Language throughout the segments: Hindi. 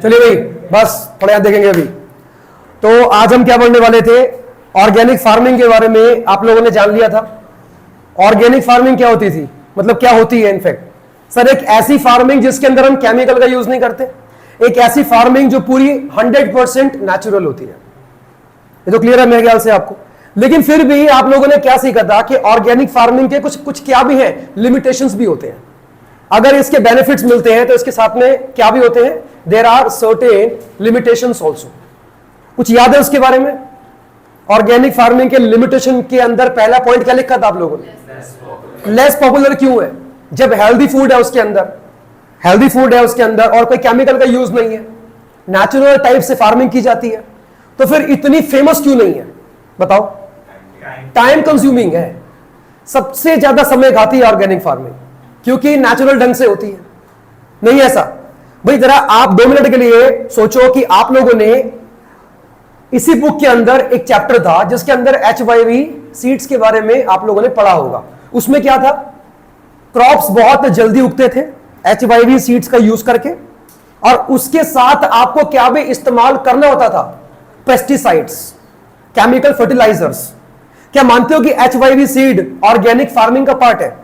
चलिए भाई, बस थोड़ा याद देखेंगे अभी। तो आज हम क्या पढ़ने वाले थे? ऑर्गेनिक फार्मिंग के बारे में आप लोगों ने जान लिया था। ऑर्गेनिक फार्मिंग क्या होती थी, मतलब क्या होती है इनफैक्ट। सर, एक ऐसी फार्मिंग जिसके अंदर हम केमिकल का यूज नहीं करते, एक ऐसी फार्मिंग जो पूरी 100% नेचुरल होती है। ये तो क्लियर है मेरे ख्याल से आपको। लेकिन फिर भी आप लोगों ने क्या सीखा था कि ऑर्गेनिक फार्मिंग के कुछ कुछ क्या भी हैं, लिमिटेशंस भी होते हैं। अगर इसके बेनिफिट्स मिलते हैं तो इसके साथ में क्या भी होते हैं, there are certain limitations also. कुछ याद है उसके बारे में? ऑर्गेनिक फार्मिंग के लिमिटेशन के अंदर पहला पॉइंट क्या लिखा था आप लोगों ने? लेस पॉपुलर क्यों है? जब हेल्दी फूड है उसके अंदर, हेल्दी फूड है उसके अंदर और कोई केमिकल का यूज नहीं है, नेचुरल टाइप से फार्मिंग की जाती है, तो फिर इतनी फेमस क्यों नहीं है? बताओ। टाइम कंज्यूमिंग है, सबसे ज्यादा समय खाती है ऑर्गेनिक फार्मिंग, क्योंकि नेचुरल ढंग से होती है। नहीं ऐसा भाई? जरा आप 2 मिनट के लिए सोचो कि आप लोगों ने इसी बुक के अंदर एक चैप्टर था जिसके अंदर HYV सीड्स के बारे में आप लोगों ने पढ़ा होगा। उसमें क्या था? क्रॉप्स बहुत जल्दी उगते थे HYV सीड्स का यूज करके, और उसके साथ आपको क्या भी इस्तेमाल करना होता था? Pesticides, chemical fertilizers. क्या मानते हो कि HYV सीड ऑर्गेनिक फार्मिंग का पार्ट है?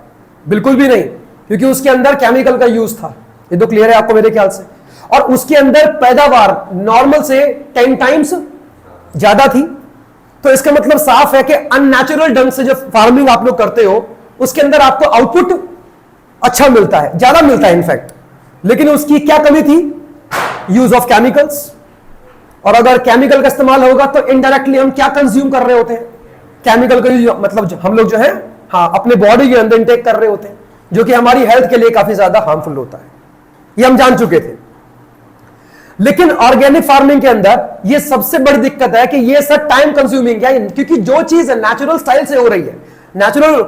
बिल्कुल भी नहीं, क्योंकि उसके अंदर केमिकल का यूज था। ये तो क्लियर है आपको मेरे ख्याल से। और उसके अंदर पैदावार नॉर्मल से 10 टाइम्स ज्यादा थी। तो इसका मतलब साफ है कि अननेचुरल ढंग से जो फार्मिंग आप लोग करते हो उसके अंदर आपको आउटपुट अच्छा मिलता है, ज्यादा मिलता है इनफैक्ट। लेकिन उसकी क्या कमी थी? Use of chemicals. और अगर केमिकल का इस्तेमाल होगा तो इनडायरेक्टली हम क्या कंज्यूम कर रहे होते हैं? केमिकल का, मतलब हम लोग जो है अपने बॉडी के अंदर इंटेक कर रहे होते हैं, जो कि हमारी हेल्थ के लिए काफी ज्यादा हार्मफुल होता है। ये हम जान चुके थे। लेकिन ऑर्गेनिक फार्मिंग के अंदर ये सबसे बड़ी दिक्कत है कि ये सब टाइम कंज्यूमिंग है, क्योंकि जो चीज नेचुरल स्टाइल से हो रही है, नेचुरल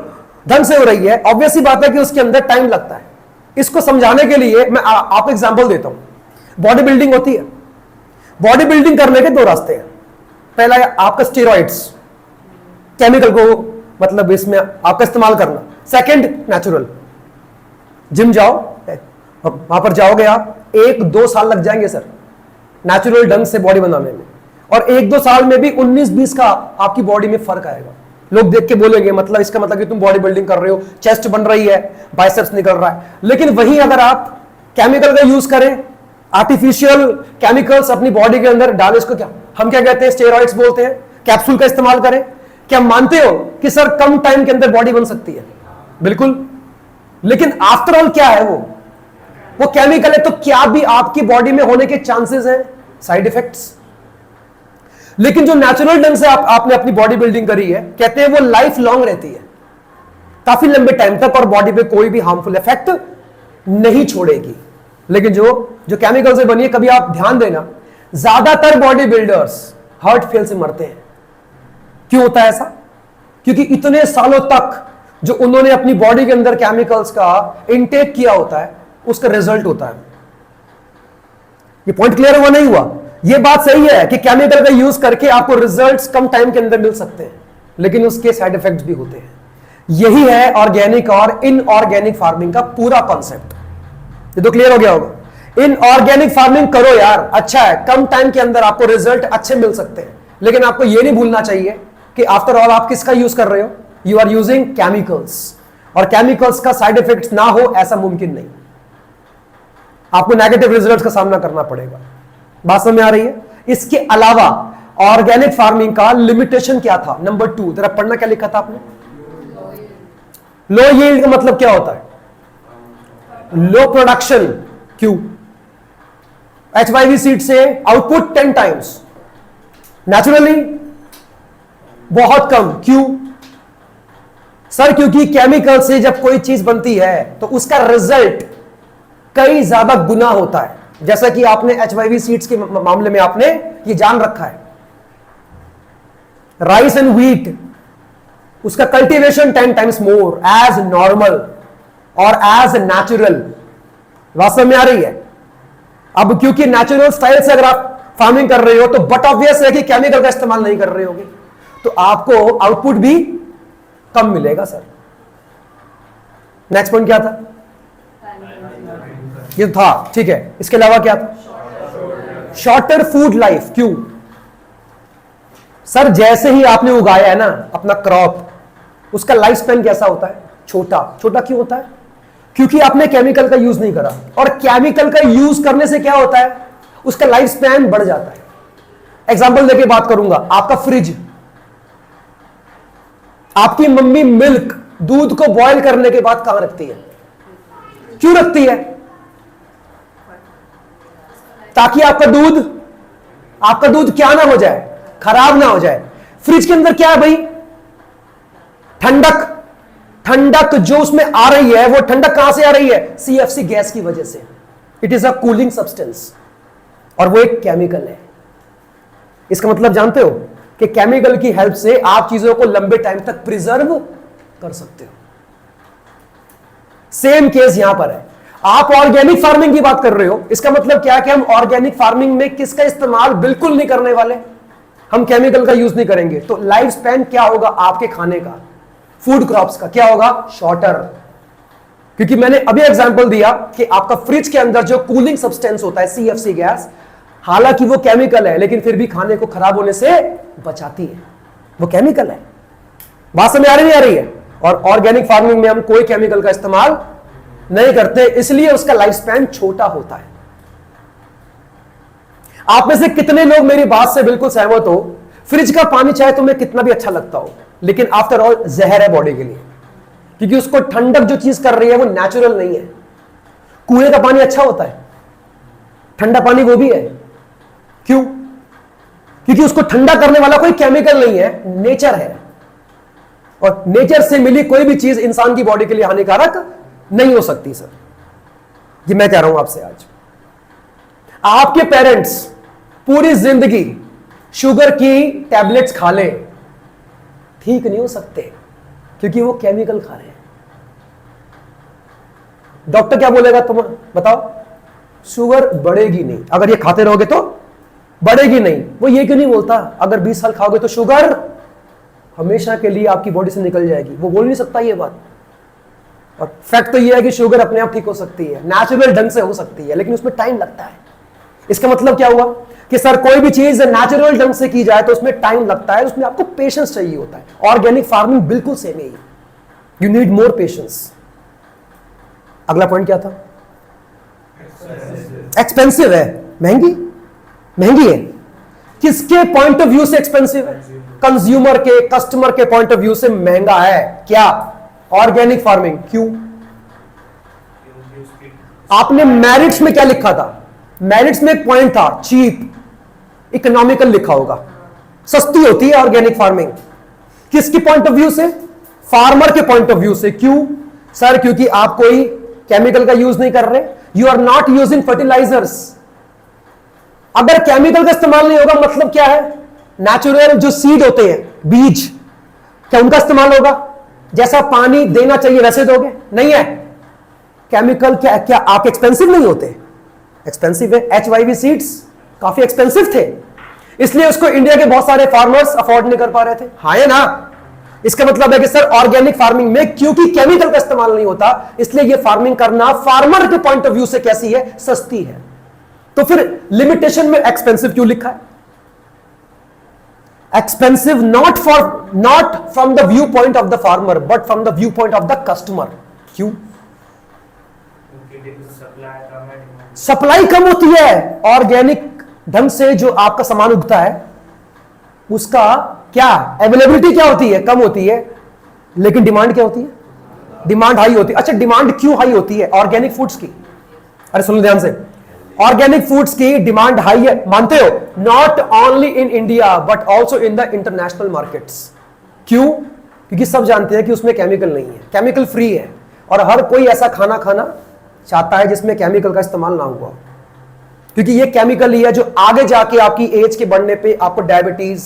ढंग से हो रही है, ऑब्वियस ही बात है कि उसके अंदर टाइम लगता है। इसको समझाने के लिए मैं आपको एग्जांपल देता हूं। बॉडी बिल्डिंग होती है, बॉडी बिल्डिंग करने के 2 रास्ते हैं। पहला है आपका स्टेरॉइड्स, केमिकल को मतलब इसमें आपका इस्तेमाल करना। सेकंड नेचुरल, जिम जाओ, वहां पर जाओगे आप, 1-2 साल लग जाएंगे सर नेचुरल ढंग से बॉडी बनाने में, और 1-2 साल में भी 19-20 का आपकी बॉडी में फर्क आएगा। लोग देख के बोलेंगे मतलब इसका मतलब कि तुम बॉडी बिल्डिंग कर रहे हो, चेस्ट बन रही है, बाइसेप्स निकल रहा है। लेकिन वहीं अगर आप केमिकल का यूज करें, आर्टिफिशियल केमिकल्स अपनी बॉडी के अंदर डालें, इसको क्या हम क्या कहते हैं? स्टेरॉइड्स बोलते हैं। कैप्सूल का इस्तेमाल करें, क्या मानते हो कि सर कम टाइम के अंदर बॉडी बन सकती है? बिल्कुल। लेकिन आफ्टर ऑल क्या है? वो केमिकल है, तो क्या भी आपकी बॉडी में होने के चांसेस हैं साइड इफेक्ट्स। लेकिन जो नेचुरल ढंग से आपने अपनी बॉडी बिल्डिंग करी है, कहते हैं वो लाइफ लॉन्ग रहती है, काफी लंबे टाइम तक, और बॉडी पे कोई भी हार्मफुल इफेक्ट नहीं छोड़ेगी। लेकिन जो केमिकल से बनी है, कभी आप ध्यान देना, ज्यादातर बॉडी बिल्डर्स हार्ट फेल से मरते हैं। क्यों होता है ऐसा? क्योंकि इतने सालों तक जो उन्होंने अपनी बॉडी के अंदर केमिकल्स का इनटेक किया होता है, उसका रिजल्ट होता है। ये पॉइंट क्लियर हुआ नहीं हुआ? ये बात सही है कि केमिकल का यूज करके आपको रिजल्ट्स कम टाइम के अंदर मिल सकते हैं, लेकिन उसके साइड इफेक्ट्स भी होते हैं। यही है ऑर्गेनिक और इनऑर्गेनिक फार्मिंग का पूरा कॉन्सेप्ट। ये तो क्लियर हो गया होगा। इनऑर्गेनिक फार्मिंग करो यार, अच्छा है, कम टाइम के अंदर आपको रिजल्ट अच्छे मिल सकते हैं, लेकिन आपको यह नहीं भूलना चाहिए कि आफ्टर ऑल आप किसका यूज कर रहे हो? यू आर यूजिंग केमिकल्स, और केमिकल्स का साइड इफेक्ट्स ना हो ऐसा मुमकिन नहीं। आपको नेगेटिव रिजल्ट्स का सामना करना पड़ेगा। बात समझ में आ रही है? इसके अलावा ऑर्गेनिक फार्मिंग का लिमिटेशन क्या था? नंबर 2, जरा पढ़ना, क्या लिखा था आपने? लो यील्ड का मतलब क्या होता है? लो प्रोडक्शन। क्यों? HYV सीड से आउटपुट 10 टाइम्स, नेचुरली बहुत कम। क्यों सर? क्योंकि केमिकल से जब कोई चीज बनती है तो उसका रिजल्ट कई ज्यादा गुना होता है, जैसा कि आपने HYV सीड्स के मामले में आपने ये जान रखा है। राइस एंड व्हीट, उसका cultivation 10 times more as normal और एज नेचुरल। वास्तव में आ रही है? अब क्योंकि नेचुरल स्टाइल से अगर आप फार्मिंग कर रहे हो तो बट ऑब्वियस है कि केमिकल का इस्तेमाल नहीं कर रहे होगे, तो आपको आउटपुट भी कम मिलेगा सर। नेक्स्ट पॉइंट क्या था? ये था, ठीक है। इसके अलावा क्या था? Shorter food life. क्यों सर? जैसे ही आपने उगाया है ना अपना क्रॉप, उसका लाइफ स्पैन कैसा होता है? छोटा। छोटा क्यों होता है? क्योंकि आपने केमिकल का यूज नहीं करा, और केमिकल का यूज करने से क्या होता है? उसका लाइफ स्पैन बढ़ जाता है। एग्जांपल देके बात करूंगा, आपका फ्रिज, आपकी मम्मी मिल्क, दूध को बॉयल करने के बाद कहां रखती है? क्यों रखती है? ताकि आपका दूध क्या ना हो जाए, खराब ना हो जाए। फ्रिज के अंदर क्या है भाई? ठंडक। ठंडक जो उसमें आ रही है, वो ठंडक कहां से आ रही है? सीएफसी गैस की वजह से। It is a cooling substance, और वो एक केमिकल है। इसका मतलब जानते हो कि केमिकल की हेल्प से आप चीजों को लंबे टाइम तक प्रिजर्व कर सकते हो। सेम केस यहां पर है। आप ऑर्गेनिक फार्मिंग की बात कर रहे हो, इसका मतलब क्या है कि हम ऑर्गेनिक फार्मिंग में किसका इस्तेमाल बिल्कुल नहीं करने वाले? हम केमिकल का यूज नहीं करेंगे। तो लाइफ स्पैन क्या होगा आपके खाने का, फूड क्रॉप्स का? क्या होगा? शॉर्टर। क्योंकि मैंने अभी एग्जांपल दिया कि आपका फ्रिज के अंदर जो कूलिंग सब्सटेंस होता है, सीएफसी गैस, हालांकि वो केमिकल है, लेकिन फिर भी खाने को खराब होने से बचाती है। वो केमिकल है। बात समझ आ रही नहीं आ रही है? और ऑर्गेनिक फार्मिंग में हम कोई केमिकल का इस्तेमाल नहीं करते, इसलिए उसका लाइफ स्पैन छोटा होता है। आप में से कितने लोग मेरी बात से बिल्कुल सहमत हो? फ्रिज का पानी चाहे तुम्हें कितना भी अच्छा लगता हो, लेकिन आफ्टर ऑल जहर है बॉडी के लिए, क्योंकि उसको ठंडक जो चीज कर रही है वो नेचुरल नहीं है। कुएं का पानी अच्छा होता है, ठंडा पानी वो भी है। क्यों? क्योंकि उसको ठंडा करने वाला कोई केमिकल नहीं है, नेचर है। और नेचर से मिली कोई भी चीज इंसान की बॉडी के लिए हानिकारक नहीं हो सकती। सर ये मैं कह रहा हूं आपसे आज। आपके पेरेंट्स पूरी जिंदगी शुगर की टैबलेट्स खा ले, ठीक नहीं हो सकते, क्योंकि वो केमिकल खा रहे हैं। डॉक्टर क्या बोलेगा? तुम बताओ, शुगर बढ़ेगी नहीं, अगर ये खाते रहोगे तो बढ़ेगी नहीं। वो ये क्यों नहीं बोलता अगर 20 साल खाओगे तो शुगर हमेशा के लिए आपकी बॉडी से निकल जाएगी? वो बोल नहीं सकता ये बात। और फैक्ट तो ये है कि शुगर अपने आप ठीक हो सकती है, नेचुरल ढंग से हो सकती है, लेकिन उसमें टाइम लगता है। इसका मतलब क्या हुआ कि सर कोई भी चीज नेचुरल ढंग से की जाए तो उसमें टाइम लगता है, उसमें आपको पेशेंस चाहिए होता है। ऑर्गेनिक फार्मिंग बिल्कुल सेम है, यू नीड मोर पेशेंस। अगला पॉइंट क्या था? एक्सपेंसिव है, महंगी है। किसके पॉइंट ऑफ व्यू से एक्सपेंसिव है? कंज्यूमर के, कस्टमर के पॉइंट ऑफ व्यू से महंगा है। क्या? Organic farming. क्यों? आपने मेरिट्स में क्या लिखा था? मेरिट्स में एक पॉइंट था, चीप, इकोनॉमिकल लिखा होगा। सस्ती होती है ऑर्गेनिक फार्मिंग। किसके पॉइंट ऑफ व्यू से? फार्मर के पॉइंट ऑफ व्यू से। क्यों सर? क्योंकि आप कोई केमिकल का यूज नहीं कर रहे, you are not using fertilizers. अगर केमिकल का इस्तेमाल नहीं होगा, मतलब क्या है? नेचुरल जो सीड होते हैं, बीज, क्या उनका इस्तेमाल होगा? जैसा पानी देना चाहिए वैसे दोगे? नहीं है। केमिकल क्या आप एक्सपेंसिव नहीं होते? एक्सपेंसिव है। HYV सीड्स काफी एक्सपेंसिव थे, इसलिए उसको इंडिया के बहुत सारे फार्मर्स अफोर्ड नहीं कर पा रहे थे। हाँ है ना? इसका मतलब है कि सर ऑर्गेनिक फार्मिंग में क्योंकि केमिकल का इस्तेमाल नहीं होता, इसलिए ये फार्मिंग करना फार्मर के पॉइंट ऑफ व्यू से कैसी है? सस्ती है। तो फिर लिमिटेशन में एक्सपेंसिव क्यों लिखा है? Expensive not from the view point of the farmer, but from the view point of the customer. क्यों? सप्लाई कम होती है। ऑर्गेनिक ढंग से जो आपका सामान उगता है उसका क्या अवेलेबिलिटी क्या होती है? कम होती है, लेकिन डिमांड क्या होती है? डिमांड हाई होती है। अच्छा, डिमांड क्यों हाई होती है ऑर्गेनिक फूड्स की? अरे सुनो ध्यान से, ऑर्गेनिक फूड्स की डिमांड हाई है, मानते हो? Not only in India but also in the international markets. क्यों? क्योंकि सब जानते हैं कि उसमें केमिकल नहीं है, केमिकल फ्री है, और हर कोई ऐसा खाना खाना चाहता है जिसमें केमिकल का इस्तेमाल ना हुआ, क्योंकि ये केमिकल ही है जो आगे जाके आपकी एज के बढ़ने पे आपको डायबिटीज,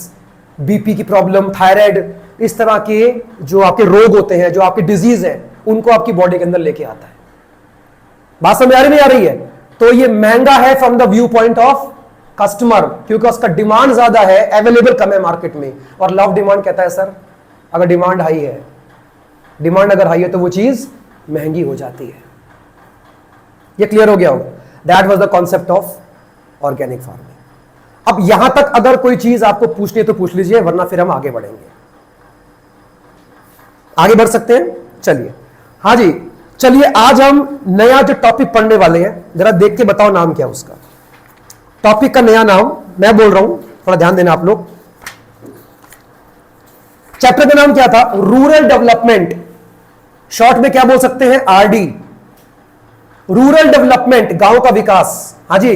बीपी की प्रॉब्लम, थायराइड, इस तरह के जो आपके रोग होते हैं, जो आपके डिजीज है, उनको आपकी बॉडी के अंदर लेके आता है। बात समझ आ रही नहीं आ रही है? तो ये महंगा है from the view point of customer, क्योंकि उसका डिमांड ज्यादा है, अवेलेबल कम है मार्केट में। और लव डिमांड कहता है सर अगर डिमांड हाई है, डिमांड अगर हाई है तो वो चीज महंगी हो जाती है। ये क्लियर हो गया होगा? That was the concept of organic farming. अब यहां तक अगर कोई चीज आपको पूछनी है तो पूछ लीजिए, वरना फिर हम आगे बढ़ेंगे। आगे बढ़ सकते हैं, चलिए। हाँ जी, चलिए आज हम नया जो टॉपिक पढ़ने वाले हैं, जरा देख के बताओ नाम क्या है उसका। टॉपिक का नया नाम मैं बोल रहा हूं, थोड़ा ध्यान देना आप लोग। चैप्टर का नाम क्या था? रूरल डेवलपमेंट, शॉर्ट में क्या बोल सकते हैं? आरडी। रूरल डेवलपमेंट, गांव का विकास। हाँ जी,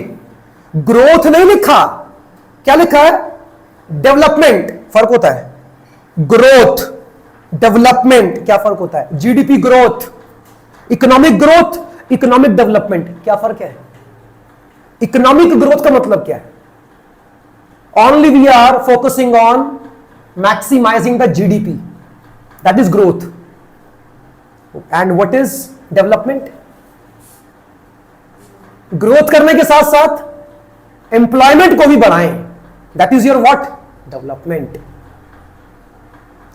ग्रोथ नहीं लिखा, क्या लिखा है? डेवलपमेंट। फर्क होता है, ग्रोथ डेवलपमेंट क्या फर्क होता है? GDP growth, economic growth, economic development, क्या फर्क है? इकोनॉमिक ग्रोथ का मतलब क्या है? Only we are focusing on maximizing the GDP, that is growth. And what is development? Growth करने के साथ साथ एम्प्लॉयमेंट को भी बढ़ाएं, that is your what? Development.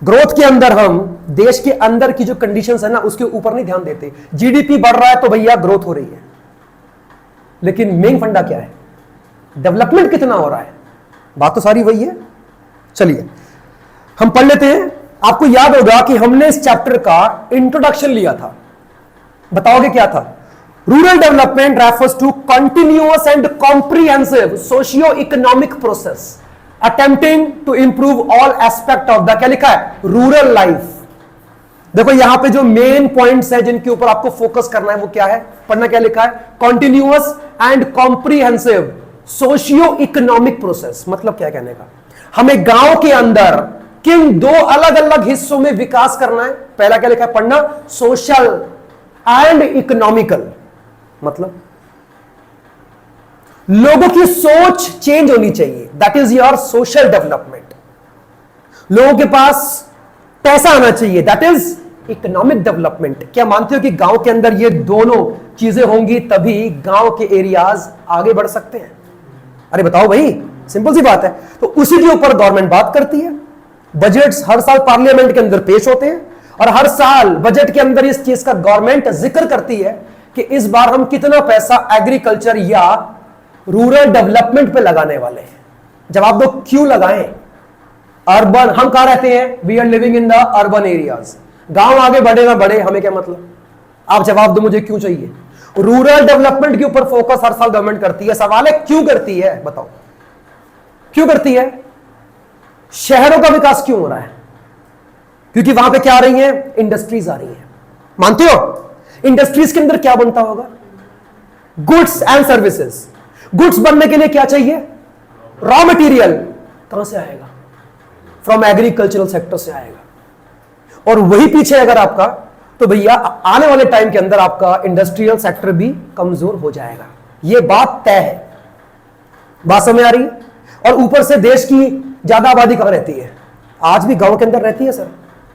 Growth के अंदर हम देश के अंदर की जो कंडीशंस है ना, उसके ऊपर नहीं ध्यान देते। जीडीपी बढ़ रहा है तो भैया ग्रोथ हो रही है, लेकिन मेन फंडा क्या है? डेवलपमेंट कितना हो रहा है? बात तो सारी वही है। चलिए हम पढ़ लेते हैं। आपको याद होगा कि हमने इस चैप्टर का इंट्रोडक्शन लिया था, बताओगे क्या था? Rural development refers to continuous and comprehensive socio economic process attempting to improve all aspect of the, क्या लिखा है? Rural life. देखो यहां पे जो मेन पॉइंट्स है जिनके ऊपर आपको फोकस करना है वो क्या है? पढ़ना क्या लिखा है? Continuous and comprehensive socio economic process. मतलब क्या कहने का? हमें गांव के अंदर किन दो अलग अलग हिस्सों में विकास करना है? पहला क्या लिखा है? पढ़ना, सोशल एंड इकोनॉमिकल। मतलब लोगों की सोच चेंज होनी चाहिए, that is your social development. लोगों के पास पैसा आना चाहिए, दैट इज इकोनॉमिक डेवलपमेंट। क्या मानते हो कि गांव के अंदर ये दोनों चीजें होंगी तभी गांव के एरियाज आगे बढ़ सकते हैं? अरे बताओ भाई, सिंपल सी बात है। तो उसी के ऊपर गवर्नमेंट बात करती है। बजट्स हर साल पार्लियामेंट के अंदर पेश होते हैं और हर साल बजट के अंदर इस चीज का गवर्नमेंट जिक्र करती है कि इस बार हम कितना पैसा एग्रीकल्चर या रूरल डेवलपमेंट पे लगाने वाले हैं। जवाब दो, क्यों लगाएं? अर्बन, हम कहां रहते हैं? We are living in the urban areas. गांव आगे बढ़े ना बढ़े, हमें क्या मतलब? आप जवाब दो मुझे, क्यों चाहिए? रूरल डेवलपमेंट के ऊपर फोकस हर साल गवर्नमेंट करती है। सवाल है क्यों करती है? बताओ क्यों करती है? शहरों का विकास क्यों हो रहा है? क्योंकि वहां पे क्या आ रही है? इंडस्ट्रीज आ रही है। मानते हो? इंडस्ट्रीज के अंदर क्या बनता होगा? Goods and services. गुड्स बनने के लिए क्या चाहिए? Raw material. कहां से आएगा? फ्रॉम एग्रीकल्चरल सेक्टर से आएगा। और वही पीछे अगर आपका, तो भैया आने वाले टाइम के अंदर आपका इंडस्ट्रियल सेक्टर भी कमजोर हो जाएगा। यह बात तय है। बात समझ आ रही है? और ऊपर से देश की ज्यादा आबादी कहां रहती है? आज भी गांव के अंदर रहती है सर।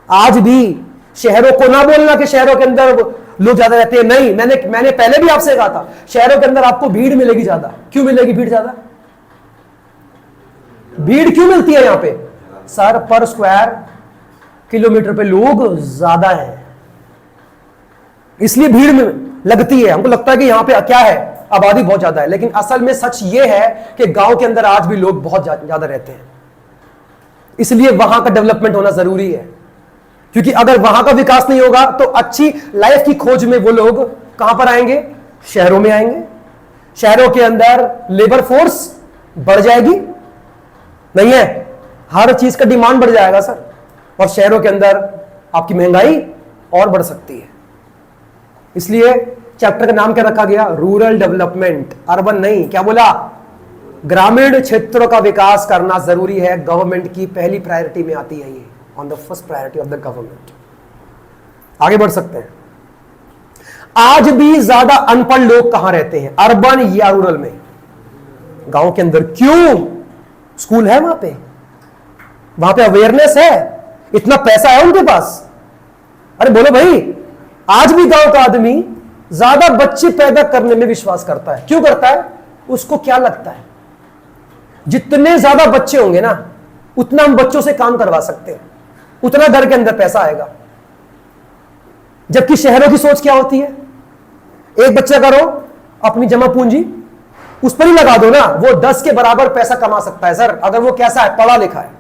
आज भी शहरों को ना बोलना कि शहरों के अंदर लोग ज्यादा रहते हैं, नहीं। मैंने पहले भी आपसे कहा था, शहरों के अंदर आपको भीड़ मिलेगी ज्यादा। क्यों मिलेगी भीड़ ज्यादा? भीड़ क्यों मिलती है यहां पे? सर पर स्क्वायर किलोमीटर पे लोग ज्यादा है, इसलिए भीड़ में लगती है। हमको लगता है कि यहां पे क्या है? आबादी बहुत ज्यादा है, लेकिन असल में सच ये है कि गांव के अंदर आज भी लोग बहुत ज्यादा रहते हैं। इसलिए वहां का डेवलपमेंट होना जरूरी है, क्योंकि अगर वहां का विकास नहीं होगा तो अच्छी लाइफ की खोज में वो लोग कहां पर आएंगे? शहरों में आएंगे। शहरों के अंदर लेबर फोर्स बढ़ जाएगी, नहीं है? हर चीज का डिमांड बढ़ जाएगा सर, और शहरों के अंदर आपकी महंगाई और बढ़ सकती है। इसलिए चैप्टर का नाम क्या रखा गया? Rural development. अर्बन नहीं, क्या बोला? ग्रामीण क्षेत्रों का विकास करना जरूरी है। गवर्नमेंट की पहली प्रायोरिटी में आती है ये, on the first priority of the government. आगे बढ़ सकते हैं। आज भी ज्यादा अनपढ़ लोग कहां रहते हैं? अर्बन या रूरल में? गांव के अंदर। क्यों? स्कूल है वहां पे अवेयरनेस है, इतना पैसा है उनके पास। अरे बोलो भाई, आज भी गांव का आदमी ज्यादा बच्चे पैदा करने में विश्वास करता है। क्यों करता है? उसको क्या लगता है? जितने ज्यादा बच्चे होंगे ना, उतना हम बच्चों से काम करवा सकते हैं, उतना घर के अंदर पैसा आएगा। जबकि शहरों की सोच क्या होती है? एक बच्चा करो, अपनी जमा पूंजी उस पर ही लगा दो ना, वो 10 के बराबर पैसा कमा सकता है सर, अगर वो कैसा है, पढ़ा लिखा है।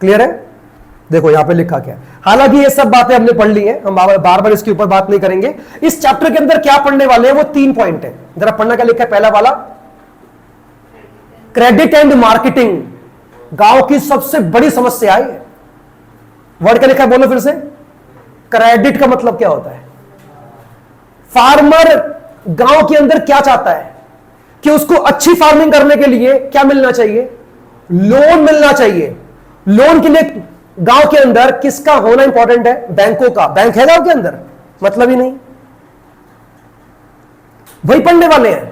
क्लियर है? देखो यहां पे लिखा क्या है। हालांकि ये सब बातें हमने पढ़ ली हैं, हम बार बार इसके ऊपर बात नहीं करेंगे। इस चैप्टर के अंदर क्या पढ़ने वाले हैं, वो 3 पॉइंट है। जरा पढ़ना क्या लिखा है, पहला वाला क्रेडिट एंड मार्केटिंग, गांव की सबसे बड़ी समस्या है। वर्ड क्या लिखा है, बोलो फिर से। क्रेडिट का मतलब क्या होता है? फार्मर गांव के अंदर क्या चाहता है कि उसको अच्छी फार्मिंग करने के लिए क्या मिलना चाहिए? लोन मिलना चाहिए। लोन के लिए गांव के अंदर किसका होना इंपॉर्टेंट है? बैंकों का। बैंक है गांव के अंदर? मतलब ही नहीं। वही पढ़ने वाले हैं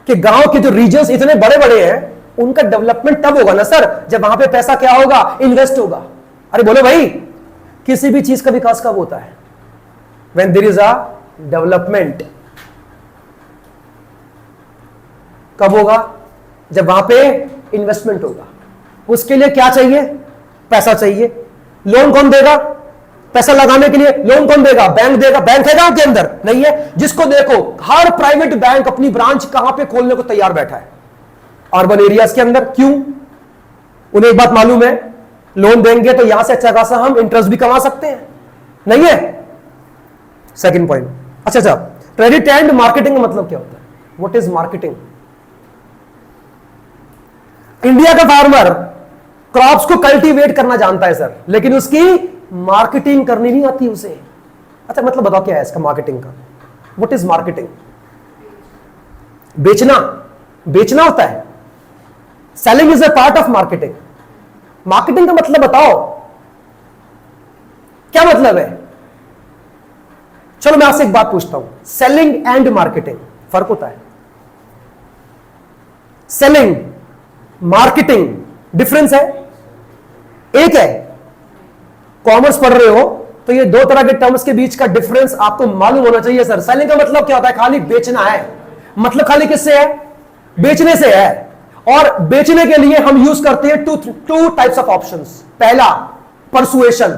कि गांव के जो रीजन्स इतने बड़े बड़े हैं, उनका डेवलपमेंट तब होगा ना सर, जब वहां पे पैसा क्या होगा? इन्वेस्ट होगा। अरे बोलो भाई, किसी भी चीज का विकास कब होता है? When there is a development. कब होगा? जब वहां पे इन्वेस्टमेंट होगा। उसके लिए क्या चाहिए? पैसा चाहिए। लोन कौन देगा? पैसा लगाने के लिए लोन कौन देगा? बैंक देगा। बैंक है गांव के अंदर? नहीं है। जिसको देखो, हर प्राइवेट बैंक अपनी ब्रांच कहां पे खोलने को तैयार बैठा है? अर्बन एरियाज के अंदर। क्यों? उन्हें एक बात मालूम है, लोन देंगे तो यहां से अच्छा खासा हम इंटरेस्ट भी कमा सकते हैं। नहीं है? Second point. अच्छा, क्रेडिट एंड मार्केटिंग का मतलब क्या होता है? What is marketing? इंडिया का फार्मर क्रॉप्स को कल्टीवेट करना जानता है सर, लेकिन उसकी मार्केटिंग करनी नहीं आती उसे। अच्छा, मतलब बताओ क्या है इसका मार्केटिंग का? What is marketing? बेचना। बेचना होता है। Selling is a part of marketing. Marketing का मतलब बताओ, क्या मतलब है? चलो मैं आपसे एक बात पूछता हूं, सेलिंग एंड मार्केटिंग फर्क होता है? सेलिंग, मार्केटिंग डिफरेंस है? एक है। कॉमर्स पढ़ रहे हो तो ये दो तरह के टर्म्स के बीच का डिफरेंस आपको मालूम होना चाहिए सर। सेलिंग का मतलब क्या होता है? खाली बेचना है। मतलब खाली किससे है? बेचने से है। और बेचने के लिए हम यूज करते हैं टू टाइप्स ऑफ ऑप्शंस। पहला, परसुएशन,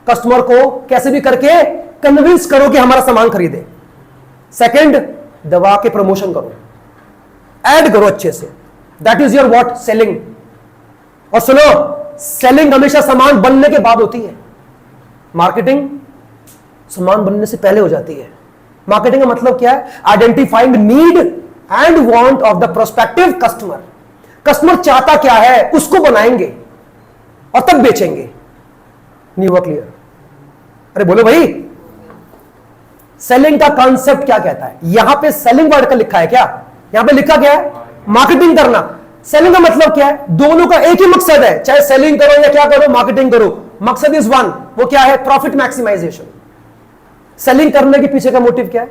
कस्टमर को कैसे भी करके कन्विंस करो कि हमारा सामान खरीदे। सेकंड, दबा के प्रमोशन करो, ऐड करो अच्छे से। That is your what? Selling. और सुनो, सेलिंग हमेशा सामान बनने के बाद होती है। मार्केटिंग सामान बनने से पहले हो जाती है। मार्केटिंग का मतलब क्या है? Identifying need and want of the prospective customer. Customer चाहता क्या है, उसको बनाएंगे और तब बेचेंगे। नहीं हुआ क्लियर? अरे बोलो भाई, सेलिंग का कॉन्सेप्ट क्या कहता है? यहां पे सेलिंग वर्ड का लिखा है क्या? यहां पे लिखा क्या है? मार्केटिंग करना। सेलिंग का मतलब क्या है? दोनों का एक ही मकसद है, चाहे सेलिंग करो या क्या करो, मार्केटिंग करो, मकसद इज वन। वो क्या है? Profit maximisation. सेलिंग करने के पीछे का मोटिव क्या है?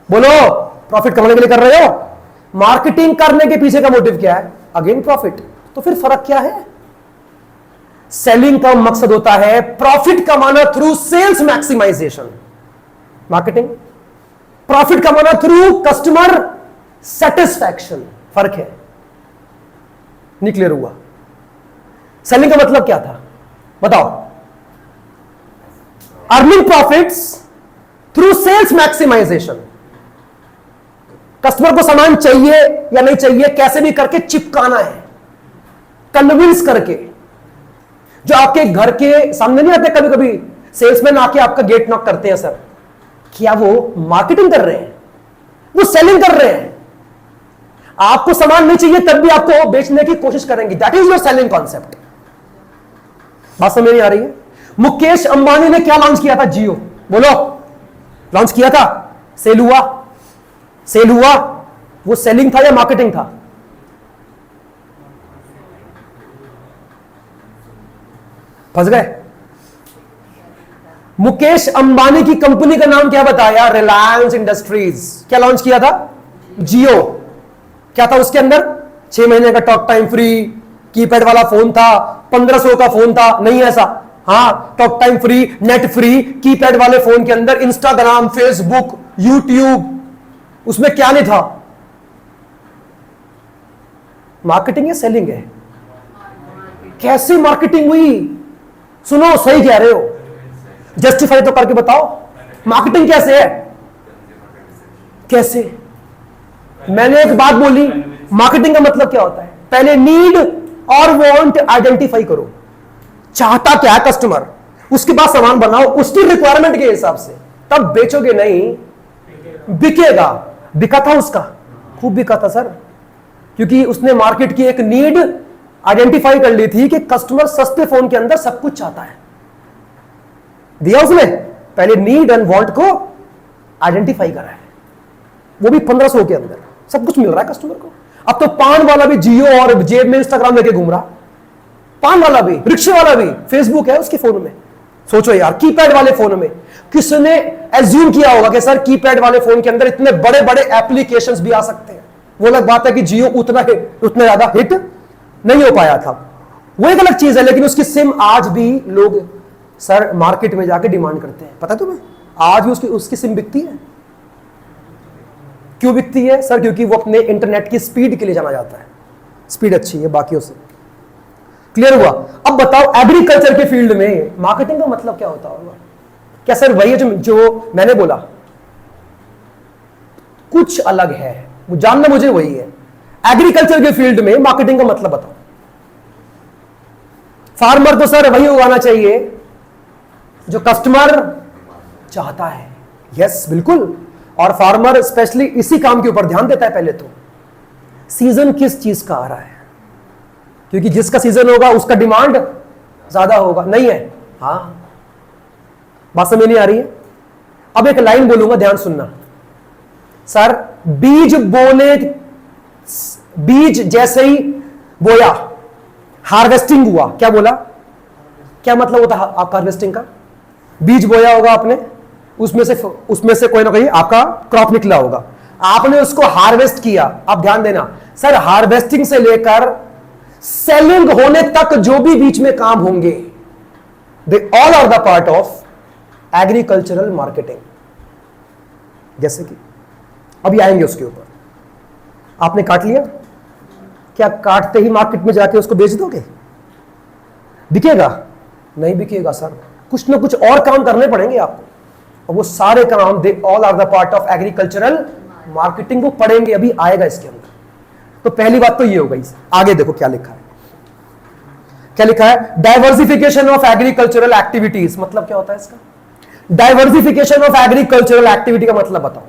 बोलो, प्रॉफिट कमाने के लिए कर रहे हो। मार्केटिंग करने के पीछे का मोटिव क्या है? Again profit. तो फिर फर्क क्या है? सेलिंग का मकसद होता है प्रॉफिट कमाना through sales maximization. Marketing profit कमाना थ्रू कस्टमर सेटिस्फैक्शन। फर्क है। नहीं क्लियर हुआ? सेलिंग का मतलब क्या था बताओ? Earning profits through sales maximization. Customer को सामान चाहिए या नहीं चाहिए, कैसे भी करके चिपकाना है, कन्विंस करके। जो आपके घर के सामने नहीं आते कभी कभी सेल्समैन आके आपका गेट नॉक करते हैं, सर क्या वो मार्केटिंग कर रहे हैं? वो सेलिंग कर रहे हैं। आपको सामान नहीं चाहिए तब भी आपको बेचने की कोशिश करेंगे। That is your selling concept. बात समझ नहीं आ रही है? मुकेश अंबानी ने क्या लॉन्च किया था? जियो। बोलो, लॉन्च किया था, सेल हुआ। सेल हुआ, वो सेलिंग था या मार्केटिंग था? फंस गए? मुकेश अंबानी की कंपनी का नाम क्या बताया? रिलायंस इंडस्ट्रीज। क्या लॉन्च किया था? जियो। क्या था उसके अंदर? 6 महीने का टॉक टाइम फ्री, कीपैड वाला फोन था, 1500 का फोन था। नहीं ऐसा? हां, talk time free, net free, keypad वाले फोन के अंदर इंस्टाग्राम, फेसबुक, यूट्यूब, उसमें क्या नहीं था? मार्केटिंग है, सेलिंग है? कैसे मार्केटिंग हुई? सुनो, सही कह रहे हो, जस्टिफाई तो करके बताओ। मार्केटिंग कैसे है? कैसे? मैंने एक बात बोली, मार्केटिंग का मतलब क्या होता है? पहले नीड और वांट आइडेंटिफाई करो, चाहता क्या है कस्टमर, उसके बाद सामान बनाओ उसकी रिक्वायरमेंट के हिसाब से, तब बेचोगे, नहीं बिकेगा। बिका था उसका, खूब बिका था सर, क्योंकि उसने मार्केट की एक नीड आइडेंटिफाई कर ली थी कि कस्टमर सस्ते फोन के अंदर सब कुछ चाहता है, दिया उसने, पहले नीड एंड वांट को आइडेंटिफाई करा है, वो भी 1500 के अंदर सब कुछ मिल रहा है कस्टमर को। अब तो पान वाला भी जियो और जेब में इंस्टाग्राम लेके घूम रहा, पान वाला भी, रिक्शे वाला भी फेसबुक है उसके फोन में। सोचो यार, कीपैड वाले फोन में किसने एज्यूम किया होगा कि सर कीपैड वाले फोन के अंदर इतने बड़े बड़े एप्लीकेशंस भी आ सकते हैं। वो अलग बात है कि जियो उतना ज्यादा हिट नहीं हो पाया था, वो एक अलग चीज है, लेकिन उसकी सिम आज भी लोग सर मार्केट में जाके डिमांड करते हैं। पता है तुम्हें, आज भी उसकी सिम बिकती है। क्यों बिकती है सर? क्योंकि वो अपने इंटरनेट की स्पीड के लिए जाना जाता है, स्पीड अच्छी है बाकियों से। क्लियर हुआ? अब बताओ एग्रीकल्चर के फील्ड में मार्केटिंग का मतलब क्या होता होगा? क्या सर वही है जो मैंने बोला? कुछ अलग है, जानना मुझे वही है। एग्रीकल्चर के फील्ड में मार्केटिंग का मतलब बताओ। फार्मर तो सर वही उगाना चाहिए जो कस्टमर चाहता है। यस बिल्कुल, और फार्मर स्पेशली इसी काम के ऊपर ध्यान देता है। पहले तो सीजन किस चीज का आ रहा है, क्योंकि जिसका सीजन होगा उसका डिमांड ज्यादा होगा, नहीं है? हाँ, बात समझ नहीं आ रही है? अब एक लाइन बोलूंगा, ध्यान सुनना। सर बीज जैसे ही बोया हार्वेस्टिंग हुआ, क्या बोला? क्या मतलब होता है आपका हार्वेस्टिंग का? बीज बोया होगा आपने, उसमें से कोई ना कोई आपका क्रॉप निकला होगा, आपने उसको हार्वेस्ट किया। अब ध्यान देना सर, हार्वेस्टिंग से लेकर सेलिंग होने तक जो भी बीच में काम होंगे, they all are the part of agricultural marketing. जैसे कि अभी आएंगे उसके ऊपर। आपने काट लिया, क्या काटते ही मार्केट में जाके उसको बेच दोगे? बिकेगा? नहीं बिकेगा सर, कुछ ना कुछ और काम करने पड़ेंगे आपको, और वो सारे काम they all are the part of agricultural marketing को पढ़ेंगे, अभी आएगा इसके अंदर। तो पहली बात तो ये हो गई। आगे देखो क्या लिखा है, क्या लिखा है? Diversification of agricultural activities. मतलब क्या होता है इसका? डाइवर्सिफिकेशन ऑफ एग्रीकल्चरल एक्टिविटी का मतलब बताओ।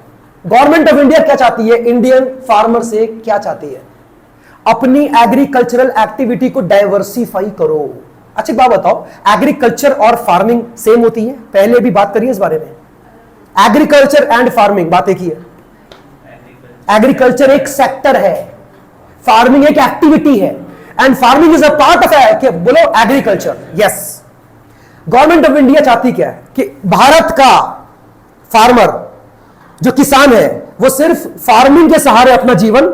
गवर्नमेंट ऑफ इंडिया क्या चाहती है? इंडियन फार्मर से क्या चाहती है? अपनी एग्रीकल्चरल एक्टिविटी को डाइवर्सिफाई करो। अच्छा बात बताओ, एग्रीकल्चर और फार्मिंग सेम होती है? पहले भी बात करिए इस बारे में। एग्रीकल्चर एंड फार्मिंग बात एक ही है। एग्रीकल्चर एक सेक्टर है, फार्मिंग एक एक्टिविटी है, and farming is a part of बोलो agriculture. Yes, government of India चाहती क्या है कि भारत का फार्मर जो किसान है वो सिर्फ फार्मिंग के सहारे अपना जीवन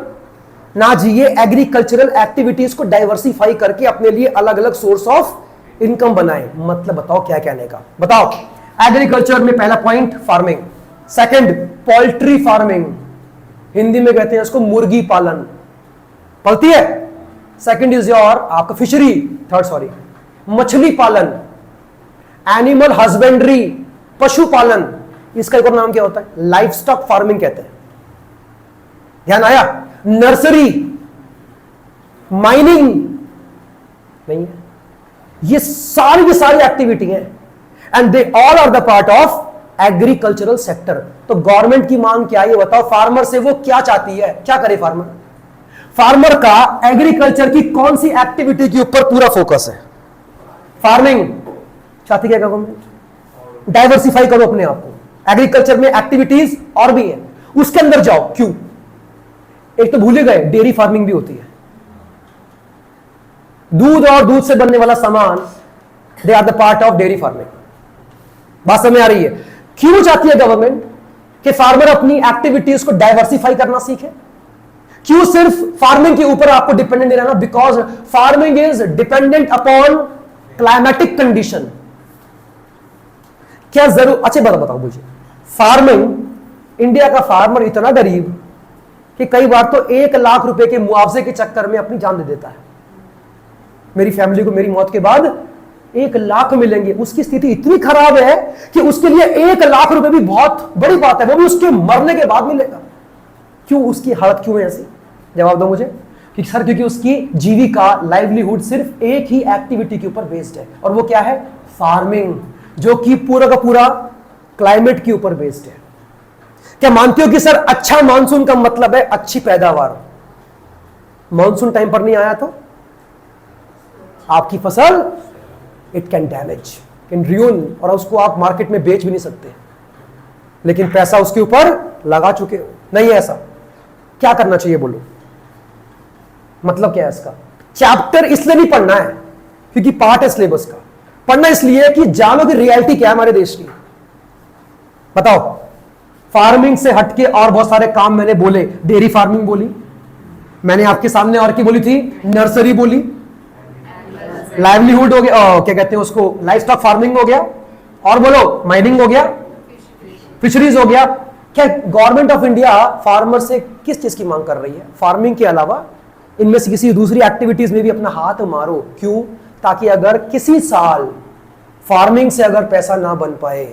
ना जिए, एग्रीकल्चरल एक्टिविटीज को डाइवर्सिफाई करके अपने लिए अलग अलग सोर्स ऑफ इनकम बनाए। मतलब बताओ क्या कहने का? बताओ। एग्रीकल्चर में पहला point farming, second poultry farming, Hindi में कहते हैं इसको मुर्गी पालन, पलती है। सेकंड इज योर आपका फिशरी, थर्ड मछली पालन, एनिमल हस्बेंड्री पशुपालन, इसका एक और नाम क्या होता है? लाइफ स्टॉक फार्मिंग कहते हैं। ध्यान आया? नर्सरी, माइनिंग नहीं है, ये सारी एक्टिविटी है, and they all are the part of agricultural sector. तो गवर्नमेंट की मांग क्या है ये बताओ? फार्मर से वो क्या चाहती है? क्या करे फार्मर? फार्मर का एग्रीकल्चर की कौन सी एक्टिविटी के ऊपर पूरा फोकस है? फार्मिंग चाहती क्या गवर्नमेंट? डाइवर्सिफाई करो अपने आप को, एग्रीकल्चर में एक्टिविटीज और भी है, उसके अंदर जाओ। क्यों? एक तो भूले गए, डेयरी फार्मिंग भी होती है, दूध और दूध से बनने वाला सामान, they are the part of dairy farming. बात समझ आ रही है? क्यों चाहती है गवर्नमेंट कि फार्मर अपनी एक्टिविटीज को डाइवर्सिफाई करना सीखे? क्यों सिर्फ फार्मिंग के ऊपर आपको डिपेंडेंट नहीं रहना? Because farming is dependent upon climatic condition. क्या जरूर? अच्छे बात बताओ मुझे, फार्मिंग, इंडिया का फार्मर इतना गरीब कि कई बार तो 1 लाख रुपए के मुआवजे के चक्कर में अपनी जान दे देता है। मेरी फैमिली को मेरी मौत के बाद 1 लाख मिलेंगे, उसकी स्थिति इतनी खराब है कि उसके लिए 1 लाख रुपए भी बहुत बड़ी बात है, वो भी उसके मरने के बाद मिलेगा। क्यों उसकी हालत क्यों है ऐसी? जवाब दो मुझे। कि सर क्योंकि उसकी जीविका, लाइवलीहुड सिर्फ एक ही एक्टिविटी के ऊपर बेस्ड है, और वो क्या है? फार्मिंग, जो कि पूरा का पूरा क्लाइमेट के ऊपर बेस्ड है। क्या मानते हो कि सर अच्छा मानसून का मतलब है अच्छी पैदावार? मानसून टाइम पर नहीं आया तो आपकी फसल it can damage, can ruin, और उसको आप मार्केट में बेच भी नहीं सकते, लेकिन पैसा उसके ऊपर लगा चुके हो। नहीं है ऐसा? क्या करना चाहिए बोलो? मतलब क्या है इसका? चैप्टर इसलिए नहीं पढ़ना है क्योंकि पार्ट है सिलेबस का, पढ़ना इसलिए कि जानो कि रियलिटी क्या है हमारे देश की। बताओ, फार्मिंग से हटके और बहुत सारे काम मैंने बोले। डेयरी फार्मिंग बोली मैंने आपके सामने, और की बोली थी? नर्सरी बोली, लाइवलीहुड हो गया, क्या कहते हैं उसको, लाइव स्टॉक फार्मिंग हो गया, और बोलो माइनिंग हो गया, फिशरीज हो गया। क्या गवर्नमेंट ऑफ इंडिया फार्मर से किस चीज की मांग कर रही है? फार्मिंग के अलावा इनमें से किसी दूसरी एक्टिविटीज में भी अपना हाथ मारो। क्यों? ताकि अगर किसी साल फार्मिंग से अगर पैसा ना बन पाए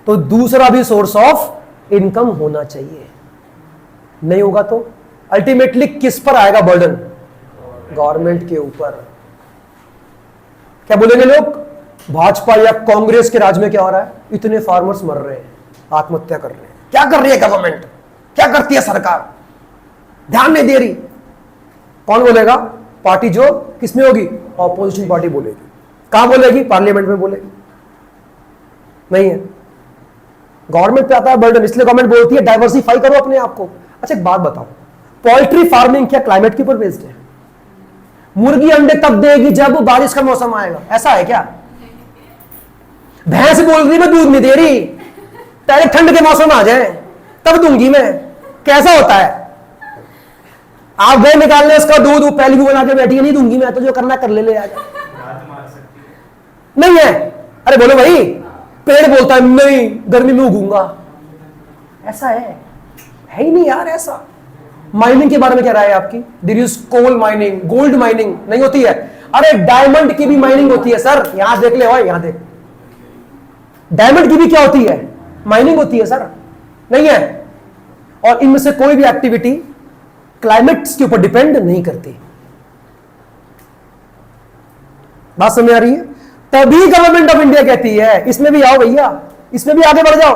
तो दूसरा भी सोर्स ऑफ इनकम होना चाहिए। नहीं होगा तो अल्टीमेटली किस पर आएगा बर्डन? गवर्नमेंट के ऊपर। क्या बोलेंगे लोग? भाजपा या कांग्रेस के राज में क्या हो रहा है? इतने फार्मर्स मर रहे हैं, आत्महत्या कर रहे हैं। क्या कर रही है गवर्नमेंट? क्या करती है सरकार? ध्यान नहीं दे रही। कौन बोलेगा? पार्टी जो किसमें होगी? ऑपोजिशन पार्टी बोलेगी। कहां बोलेगी? पार्लियामेंट में बोलेगी। नहीं है, गवर्नमेंट पे आता है बर्डन, इसलिए गवर्नमेंट बोलती है डाइवर्सिफाई करो अपने आप को। अच्छा एक बात बताओ, पोल्ट्री फार्मिंग क्या क्लाइमेट के ऊपर बेस्ड है? मुर्गी अंडे तब देगी जब बारिश का मौसम आएगा, ऐसा है क्या? भैंस बोल रही मैं दूध नहीं दे रही, पहले ठंड के मौसम आ जाए तब दूंगी मैं। कैसा होता है? आप गए निकालने उसका दूध, वो पहले भी बना के बैठी है, नहीं दूंगी मैं तो, जो करना कर ले आजा। नहीं है? अरे बोलो भाई, पेड़ बोलता है नहीं गर्मी में उगूंगा, ऐसा है ही नहीं यार ऐसा। माइनिंग के बारे में क्या राय है आपकी? There is coal mining, gold mining नहीं होती है? अरे डायमंड की भी माइनिंग होती है सर, यहां देख ले, यहां देख, डायमंड की भी क्या होती है? माइनिंग होती है सर, नहीं है? और इनमें से कोई भी एक्टिविटी क्लाइमेट के ऊपर डिपेंड नहीं करती। बात समझ आ रही है? तभी गवर्नमेंट ऑफ इंडिया कहती है इसमें भी आओ भैया, इसमें भी आगे बढ़ जाओ।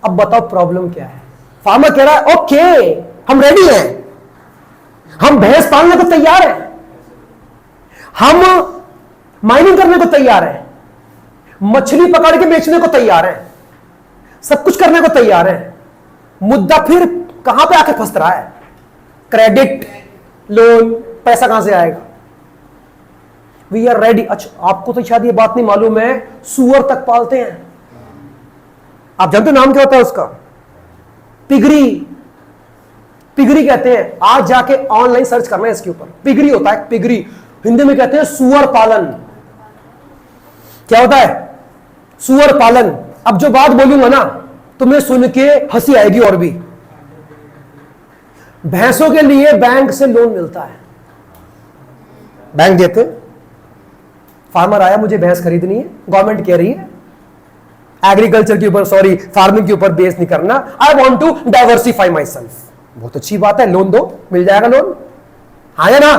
अब बताओ प्रॉब्लम क्या है? फार्मर कह रहा है ओके हम रेडी हैं, हम भैंस पालने को तैयार हैं, हम माइनिंग करने को तैयार हैं, मछली पकड़ के बेचने को तैयार हैं, सब कुछ करने को तैयार हैं। मुद्दा फिर कहां पे आके फंस रहा है? क्रेडिट, लोन, पैसा कहां से आएगा? We are ready. अच्छा आपको तो शायद ये बात नहीं मालूम है, सुअर तक पालते हैं। आप जानते हो नाम क्या होता है उसका? पिगरी। पिगरी कहते हैं, आज जाके ऑनलाइन सर्च करना है इसके ऊपर। पिगरी होता है, पिगरी हिंदी में कहते हैं सुअर पालन। क्या होता है? सुअर पालन। अब जो बात बोलूंगा ना तुम्हें सुन के हंसी आएगी। और भी भैंसों के लिए बैंक से लोन मिलता है, बैंक देते। फार्मर आया मुझे भैंस खरीदनी है, गवर्नमेंट कह रही है एग्रीकल्चर के ऊपर, सॉरी फार्मिंग के ऊपर बेस नहीं करना, I want to diversify myself. बहुत अच्छी बात है, लोन दो, मिल जाएगा लोन, हाँ या ना?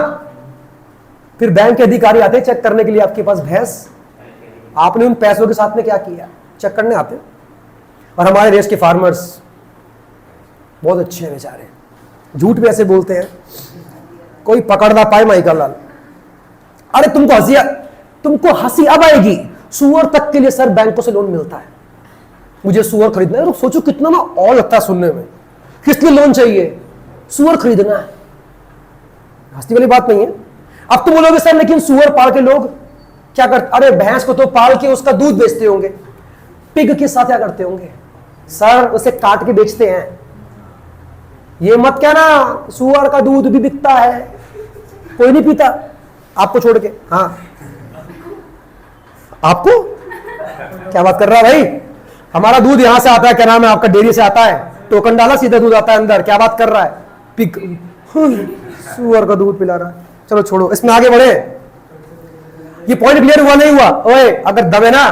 फिर बैंक के अधिकारी आते चेक करने के लिए आपके पास भैंस, आपने उन पैसों के साथ में क्या किया, चेक करने आते। और हमारे देश के फार्मर्स बहुत अच्छे हैं बेचारे, झूठ भी ऐसे बोलते हैं कोई पकड़ ना पाए माइकल लाल। अरे तुमको हंसी अब आएगी। सुअर तक के लिए सर बैंकों से लोन मिलता है। मुझे सुअर खरीदना है, तो सोचो कितना ना और लगता है सुनने में। किस लिए लोन चाहिए? सुअर खरीदना है। हंसने वाली बात नहीं है। अब तुम बोलोगे सर लेकिन सुअर पाल के लोग क्या करते? अरे भैंस को तो पाल के उसका दूध बेचते होंगे, पिग के साथ क्या करते होंगे? सर उसे काट के बेचते हैं। ये मत कहना सुअर का दूध भी बिकता है, कोई नहीं पीता आपको छोड़ के। हाँ आपको क्या बात कर रहा है भाई? हमारा दूध यहां से आता है, क्या नाम है आपका, डेयरी से आता है, टोकन डाला सीधा दूध आता है अंदर। क्या बात कर रहा है? पिग सुअर का दूध पिला रहा है। चलो छोड़ो, इसमें आगे बढ़े। ये पॉइंट क्लियर हुआ नहीं हुआ? ओए अगर दबे ना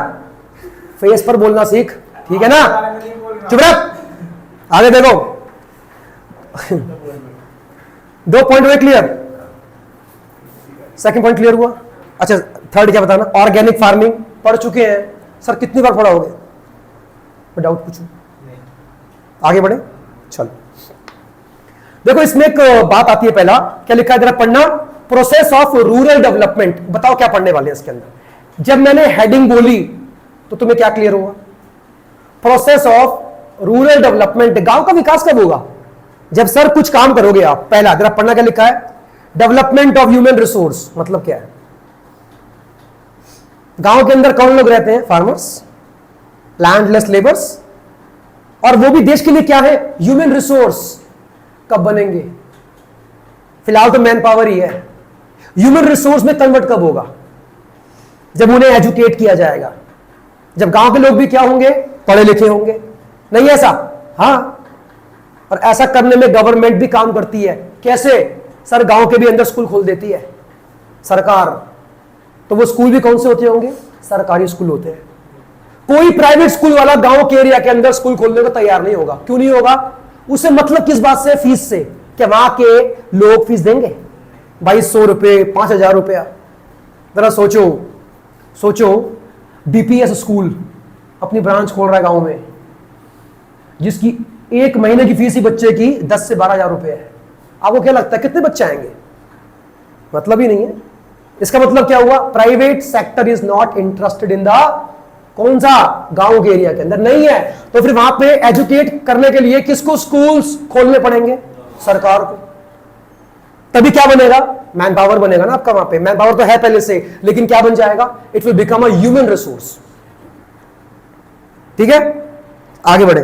फेस पर बोलना सीख, ठीक है ना? चुप रह। आगे देखो। 2 पॉइंट हुए क्लियर? सेकंड पॉइंट क्लियर हुआ? अच्छा, थर्ड क्या बताना? ऑर्गेनिक फार्मिंग पढ़ चुके हैं सर, कितनी बार पढ़ाओगे? मैं डाउट पूछूं? आगे बढ़े, चलो देखो इसमें एक बात आती है। पहला क्या लिखा है जरा पढ़ना, प्रोसेस ऑफ रूरल डेवलपमेंट। बताओ क्या पढ़ने वाले हैं इसके अंदर? जब मैंने हेडिंग बोली तो तुम्हें क्या क्लियर हुआ? Process of rural development. गांव का विकास कब होगा? जब सर कुछ काम करोगे आप। पहला जरा पढ़ना क्या लिखा है, डेवलपमेंट ऑफ ह्यूमन रिसोर्स। मतलब क्या है? गांव के अंदर कौन लोग रहते हैं? फार्मर्स, लैंडलेस लेबर्स, और वो भी देश के लिए क्या है? Human resource. कब बनेंगे? फिलहाल तो मैन पावर ही है। ह्यूमन रिसोर्स में कन्वर्ट कब होगा? जब उन्हें एजुकेट किया जाएगा, जब गांव के लोग भी क्या होंगे? पढ़े लिखे होंगे। नहीं ऐसा? हाँ। और ऐसा करने में गवर्नमेंट भी काम करती है। कैसे? सर गांव के भी अंदर स्कूल खोल देती है सरकार। तो वो स्कूल भी कौन से होते होंगे? सरकारी स्कूल होते हैं। कोई प्राइवेट स्कूल वाला गांव के एरिया के अंदर स्कूल खोलने को तैयार नहीं होगा। क्यों नहीं होगा? उसे मतलब किस बात से? फीस से। क्या वहां के लोग फीस देंगे? 2200 रुपए, 5000 रुपया? जरा सोचो बीपीएस स्कूल अपनी ब्रांच खोल रहा है गांव में, जिसकी एक महीने की फीस ही बच्चे की 10 से 12,000 रुपए है। आपको क्या लगता है कितने बच्चे आएंगे? मतलब ही नहीं है। इसका मतलब क्या हुआ? Private sector is not interested in the कौन सा? गांव के एरिया के अंदर नहीं है। तो फिर वहां पे एजुकेट करने के लिए किसको स्कूल्स खोलने पड़ेंगे? सरकार को। तभी क्या बनेगा? मैन पावर बनेगा ना आपका। वहां पे मैन पावर तो है पहले से, लेकिन क्या बन जाएगा? It will become a human resource. ठीक है, आगे बढ़े।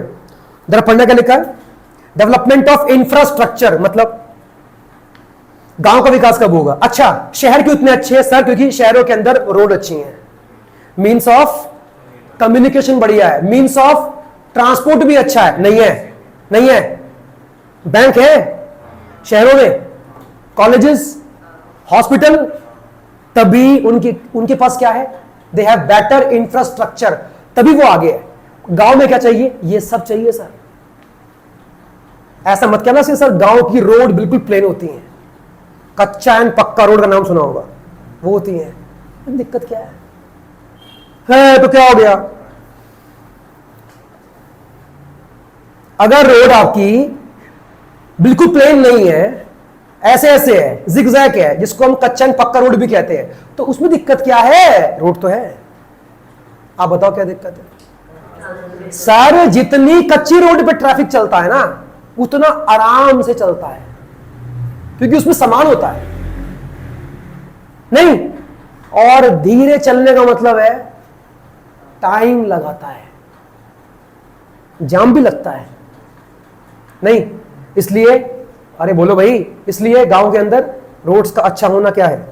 जरा पढ़ने का लिखा है, डेवलपमेंट ऑफ इंफ्रास्ट्रक्चर। मतलब गांव का विकास कब होगा? अच्छा, शहर क्यों इतने अच्छे हैं सर? क्योंकि शहरों के अंदर रोड अच्छी हैं, मीन्स ऑफ कम्युनिकेशन बढ़िया है, मीन्स ऑफ ट्रांसपोर्ट भी अच्छा है। नहीं है? बैंक है शहरों में, कॉलेजेस, हॉस्पिटल, तभी उनके पास क्या है? दे हैव बेटर इंफ्रास्ट्रक्चर, तभी वो आगे है। गांव में क्या चाहिए? ये सब चाहिए सर। ऐसा मत कहना सर गांव की रोड बिल्कुल प्लेन होती है, कच्चा एंड पक्का रोड का नाम सुना होगा, वो होती है। दिक्कत क्या है तो क्या हो गया? अगर रोड आपकी बिल्कुल प्लेन नहीं है, ऐसे ऐसे है, जिगजैग है, जिसको हम कच्चा एंड पक्का रोड भी कहते हैं, तो उसमें दिक्कत क्या है? रोड तो है। आप बताओ क्या दिक्कत है? सर जितनी कच्ची रोड पे ट्रैफिक चलता है ना, उतना आराम से चलता है, क्योंकि उसमें सामान होता है नहीं। और धीरे चलने का मतलब है टाइम लगाता है, जाम भी लगता है नहीं। इसलिए अरे बोलो भाई, इसलिए गांव के अंदर रोड्स का अच्छा होना क्या है?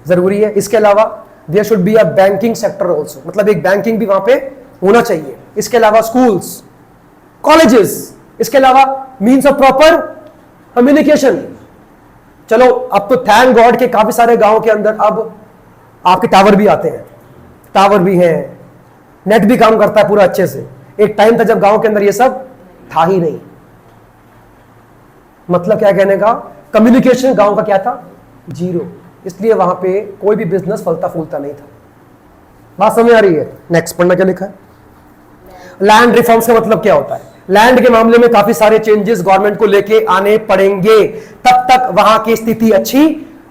जरूरी है। इसके अलावा there should be a banking sector also, मतलब एक बैंकिंग भी वहां पे होना चाहिए। इसके अलावा स्कूल्स, कॉलेजेस, इसके अलावा मीन्स ऑफ प्रॉपर कम्युनिकेशन। चलो अब तो थैंक गॉड के काफी सारे गांव के अंदर अब आपके टावर भी आते हैं, टावर भी हैं, नेट भी काम करता है पूरा अच्छे से। एक टाइम था जब गांव के अंदर ये सब था ही नहीं। मतलब क्या कहने का? कम्युनिकेशन गांव का क्या था? जीरो। इसलिए वहां पे कोई भी बिजनेस फलता फूलता नहीं था। बात समझ आ रही है? नेक्स्ट पढ़ना क्या लिखा है? लैंड रिफॉर्म्स का मतलब क्या होता है? लैंड के मामले में काफी सारे चेंजेस गवर्नमेंट को लेके आने पड़ेंगे, तब तक वहां की स्थिति अच्छी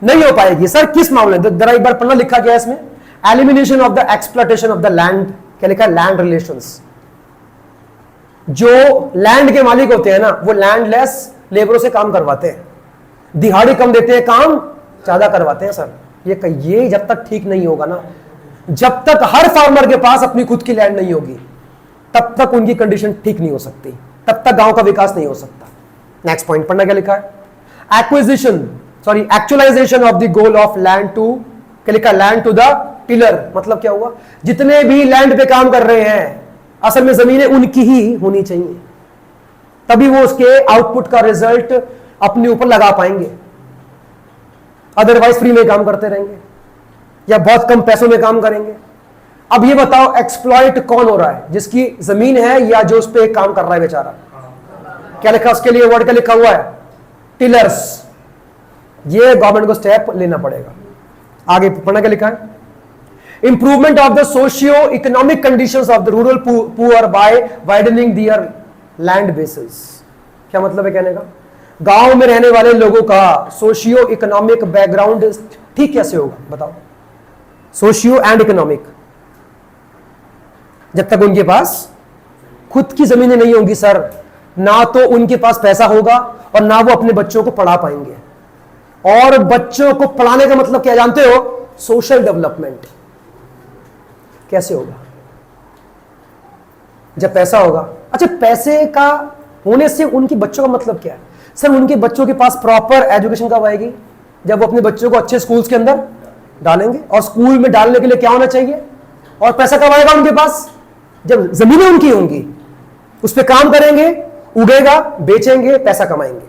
नहीं हो पाएगी। सर किस मामले में? जरा एक बार पढ़ना, लिखा गया इसमें elimination of the exploitation of the land. क्या लिखा है? Land relations. जो लैंड के मालिक होते हैं ना, वो लैंडलेस लेबरों से काम करवाते हैं, दिहाड़ी कम देते हैं, काम ज्यादा करवाते हैं। सर ये जब तक ठीक नहीं होगा ना, जब तक हर फार्मर के पास अपनी खुद की लैंड नहीं होगी, तब तक उनकी कंडीशन ठीक नहीं हो सकती, तब तक गांव का विकास नहीं हो सकता। नेक्स्ट पॉइंट पढ़ना क्या लिखा है? Actualization of the goal of land to, क्या लिखा? Land to the tiller. मतलब क्या हुआ? जितने भी लैंड पे काम कर रहे हैं, असल में जमीनें उनकी ही होनी चाहिए, तभी वो उसके आउटपुट का रिजल्ट अपने ऊपर लगा पाएंगे। अदरवाइज फ्री में काम करते रहेंगे या बहुत कम पैसों में काम करेंगे। अब ये बताओ एक्सप्लॉइट कौन हो रहा है? जिसकी जमीन है या जो उस पर काम कर रहा है बेचारा? क्या लिखा उसके लिए, वर्ड क्या लिखा हुआ है, टिलर्स। ये गवर्नमेंट को स्टेप लेना पड़ेगा। आगे पढ़ना क्या लिखा है, improvement of the socio economic conditions of the rural poor by widening their land basis. क्या मतलब है कहने का, गांव में रहने वाले लोगों का सोशियो इकोनॉमिक बैकग्राउंड ठीक कैसे होगा बताओ, सोशियो एंड इकोनॉमिक। जब तक उनके पास खुद की जमीनें नहीं होंगी सर, ना तो उनके पास पैसा होगा और ना वो अपने बच्चों को पढ़ा पाएंगे। और बच्चों को पढ़ाने का मतलब क्या जानते हो, सोशल डेवलपमेंट। कैसे होगा, जब पैसा होगा। अच्छा, पैसे का होने से उनके बच्चों का मतलब क्या है सर, उनके बच्चों के पास प्रॉपर एजुकेशन कब आएगी, जब वो अपने बच्चों को अच्छे स्कूल्स के अंदर डालेंगे। और स्कूल में डालने के लिए क्या होना चाहिए, और पैसा कब आएगा उनके पास, जब जमीनें उनकी होंगी, उस पर काम करेंगे, उगेगा, बेचेंगे, पैसा कमाएंगे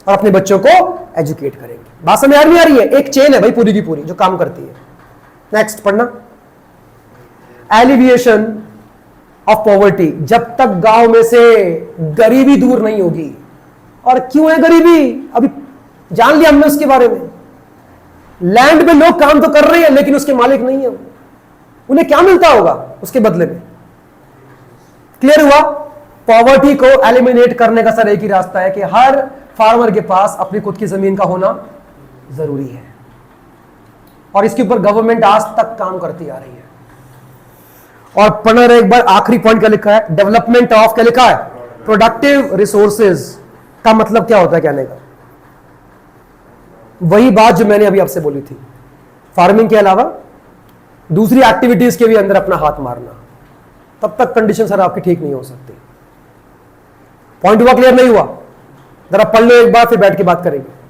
और अपने बच्चों को एजुकेट करेंगे। बात समझ आ रही आ रही है, एक चेन है भाई पूरी की पूरी जो काम करती है। नेक्स्ट पढ़ना, एलिविएशन ऑफ पॉवर्टी। जब तक गांव में से गरीबी दूर नहीं होगी, और क्यों है गरीबी अभी जान लिया हमने उसके बारे में। लैंड में लोग काम तो कर रहे हैं लेकिन उसके मालिक नहीं है, उन्हें क्या मिलता होगा उसके बदले में। क्लियर हुआ, पॉवर्टी को एलिमिनेट करने का सर एक ही रास्ता है कि हर फार्मर के पास अपनी खुद की जमीन का होना जरूरी है, और इसके ऊपर गवर्नमेंट आज तक काम करती आ रही है। और पढ़ना एक बार आखिरी पॉइंट क्या लिखा है, डेवलपमेंट ऑफ, क्या लिखा है, प्रोडक्टिव रिसोर्सेज का मतलब क्या होता है कहने का, वही बात जो मैंने अभी आपसे बोली थी, फार्मिंग के अलावा दूसरी एक्टिविटीज के भी अंदर अपना हाथ मारना, तब तक कंडीशन सर आपकी ठीक नहीं हो सकती। पॉइंट हुआ, क्लियर नहीं हुआ, जरा पढ़ लो एक बार फिर बैठ के बात करेंगे।